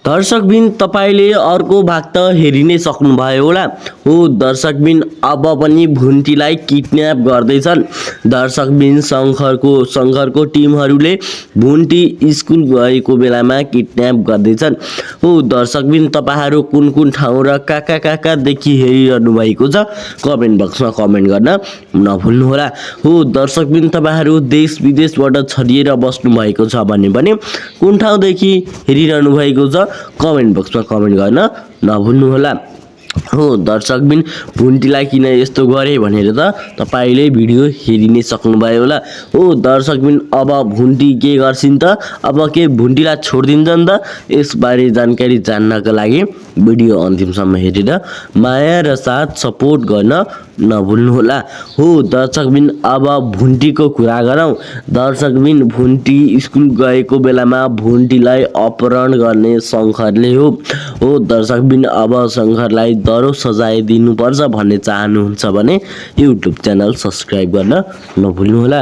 दर्शकबिन तपाईले अर्को भाग त हेरि नै सक्नुभयो होला। हो दर्शकबिन अब पनि भुन्टीलाई किडन्याप गर्दैछन्। दर्शकबिन शङ्करको टिमहरूले भुन्टी स्कुल गएको बेलामा किडन्याप गर्दैछन्। हो दर्शकबिन तपाईहरू कुन कुन ठाउँ र कहाँ देखि हेरिरहनु भएको छ कमेन्ट बक्समा कमेन्ट गर्न नभुल्नुहोला। हो दर्शकबिन तपाईहरू देश विदेशबाट छरिएर बस्नु भएको छ भने पनि कुन ठाउँदेखि हेरिरहनु भएको छ कमेन्ट बक्समा कमेन्ट गर्न नभुल्नुहोला। हो दर्शकबिन भुन्टीलाई किन यस्तो गरे भनेर त तपाईले भिडियो हेरि नै सक्नुभयो होला। हो दर्शकबिन अब भुन्टी के गर्छिन् त अब के भुन्टीलाई छोडिदिन्छन् त यसबारे जानकारी जान्नका लागि भिडियो अन्तिमसम्म हेरेर माया र साथ सपोर्ट गर्न नभुल्नुहोला। हो दर्शकबिन अब भुन्टीको कुरा गरौँ। दर्शकबिन भुन्टी स्कुल गएको बेलामा भुन्टीलाई अपहरण गर्ने शङ्करले हो दर्शकबिन अब शङ्करलाई दरो सजाय दिनुपर्छ भन्ने चाहनुहुन्छ भने युट्युब च्यानल सब्स्क्राइब गर्न नभुल्नुहोला।